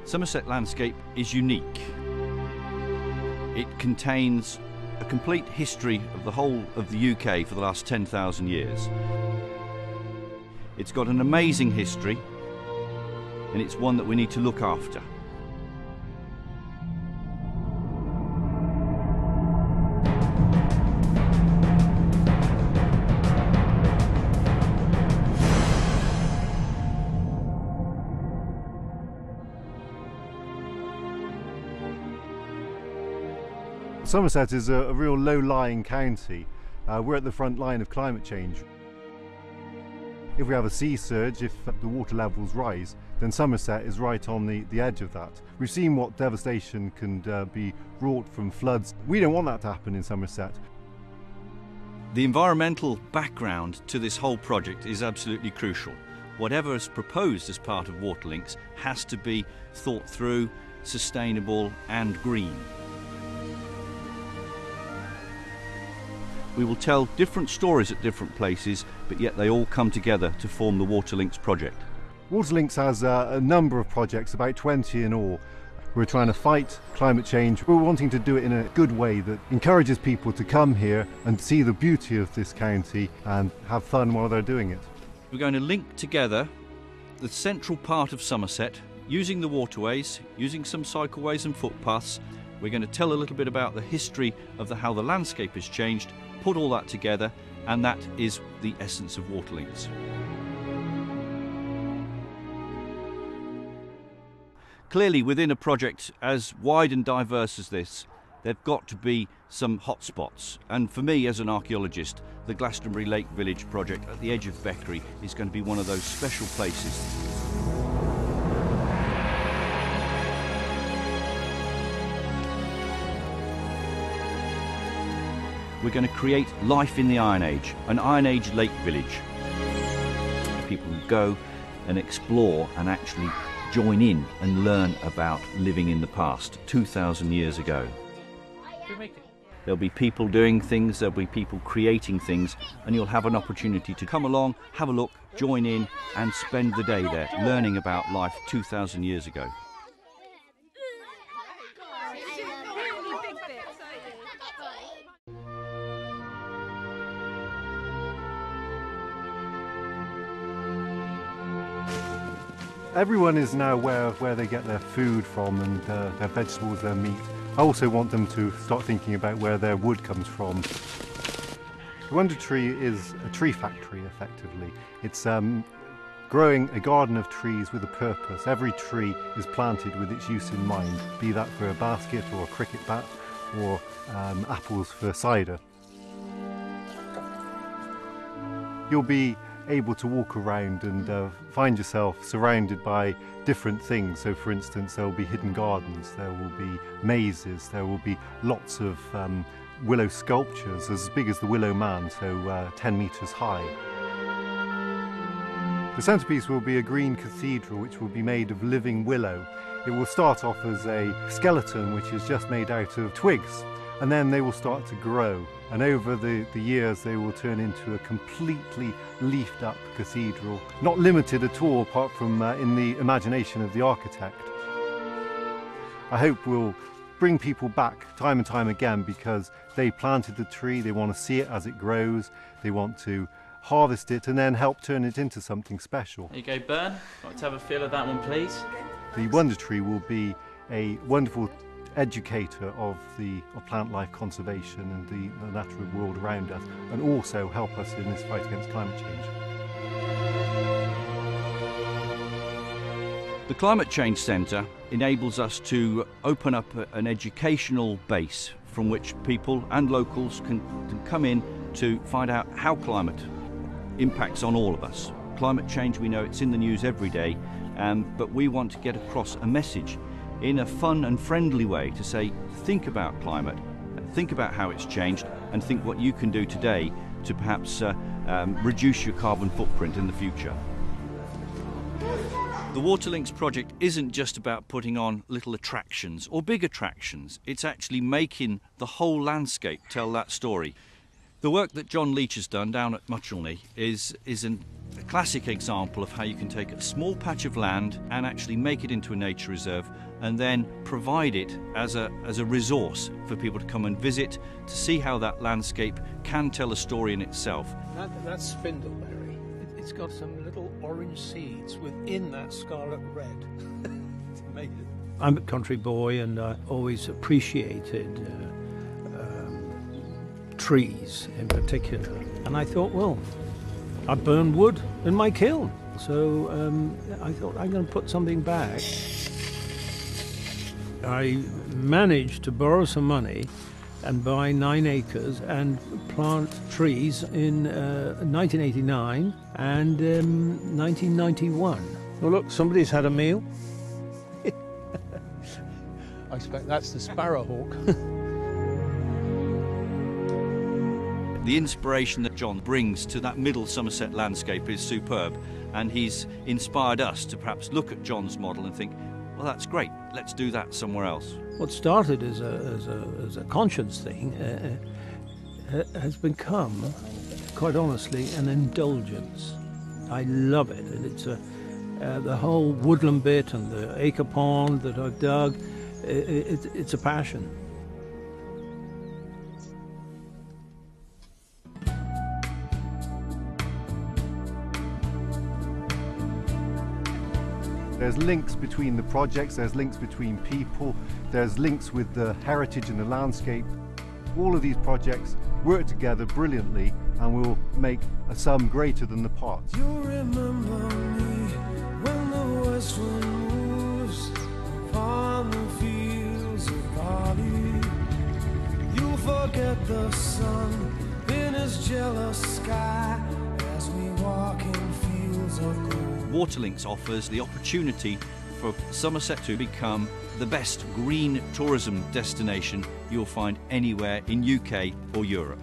Somerset landscape is unique. It contains a complete history of the whole of the UK for the last 10,000 years. It's got an amazing history, and it's one that we need to look after. Somerset is a real low-lying county. We're at the front line of climate change. If we have a sea surge, if the water levels rise, then Somerset is right on the edge of that. We've seen what devastation can be wrought from floods. We don't want that to happen in Somerset. The environmental background to this whole project is absolutely crucial. Whatever is proposed as part of Waterlinks has to be thought through, sustainable and green. We will tell different stories at different places, but yet they all come together to form the Waterlinks project. Waterlinks has a number of projects, about 20 in all. We're trying to fight climate change. We're wanting to do it in a good way that encourages people to come here and see the beauty of this county and have fun while they're doing it. We're going to link together the central part of Somerset, using the waterways, using some cycleways and footpaths. We're going to tell a little bit about the history of how the landscape has changed, put all that together, and that is the essence of Waterlinks. Clearly, within a project as wide and diverse as this, there've got to be some hotspots. And for me, as an archaeologist, the Glastonbury Lake Village project at the edge of Beckery is going to be one of those special places. We're going to create life in the Iron Age, an Iron Age lake village. People will go and explore and actually join in and learn about living in the past, 2,000 years ago. There'll be people doing things, there'll be people creating things, and you'll have an opportunity to come along, have a look, join in and spend the day there, learning about life 2,000 years ago. Everyone is now aware of where they get their food from and their vegetables, their meat. I also want them to start thinking about where their wood comes from. The Wonder Tree is a tree factory, effectively. It's growing a garden of trees with a purpose. Every tree is planted with its use in mind, be that for a basket or a cricket bat or apples for cider. You'll be able to walk around and find yourself surrounded by different things. So for instance, there will be hidden gardens, there will be mazes, there will be lots of willow sculptures as big as the Willow Man, so 10 metres high. The centrepiece will be a green cathedral which will be made of living willow. It will start off as a skeleton which is just made out of twigs, and then they will start to grow, and over the years they will turn into a completely leafed up cathedral, not limited at all apart from in the imagination of the architect. I hope we'll bring people back time and time again because they planted the tree, they want to see it as it grows, they want to harvest it and then help turn it into something special. There you go, Bern. Let's have a feel of that one, please. The Wonder Tree will be a wonderful educator of plant life conservation and the natural world around us, and also help us in this fight against climate change. The Climate Change Centre enables us to open up an educational base from which people and locals can come in to find out how climate impacts on all of us. Climate change, we know it's in the news every day, but we want to get across a message in a fun and friendly way to say, think about climate, think about how it's changed, and think what you can do today to perhaps reduce your carbon footprint in the future. The Waterlinks project isn't just about putting on little attractions or big attractions, it's actually making the whole landscape tell that story. The work that John Leach has done down at Waterlinks is a classic example of how you can take a small patch of land and actually make it into a nature reserve and then provide it as a resource for people to come and visit, to see how that landscape can tell a story in itself. That's spindleberry. It's got some little orange seeds within that scarlet red. It's amazing. I'm a country boy and I always appreciated trees in particular. And I thought, well, I burn wood in my kiln. So I thought I'm going to put something back. I managed to borrow some money and buy 9 acres and plant trees in 1989 and 1991. Well, look, somebody's had a meal. I expect that's the sparrowhawk. The inspiration that John brings to that middle Somerset landscape is superb, and he's inspired us to perhaps look at John's model and think, well, that's great, let's do that somewhere else. What started as a conscience thing has become, quite honestly, an indulgence. I love it, and it's the whole woodland bit and the acre pond that I've dug, it's a passion. There's links between the projects, there's links between people, there's links with the heritage and the landscape. All of these projects work together brilliantly and will make a sum greater than the parts. You'll remember me when the west wind moves upon the fields of barley. You'll forget the sun in his jealous sky as we walk in fields of gold. Waterlinks offers the opportunity for Somerset to become the best green tourism destination you'll find anywhere in UK or Europe.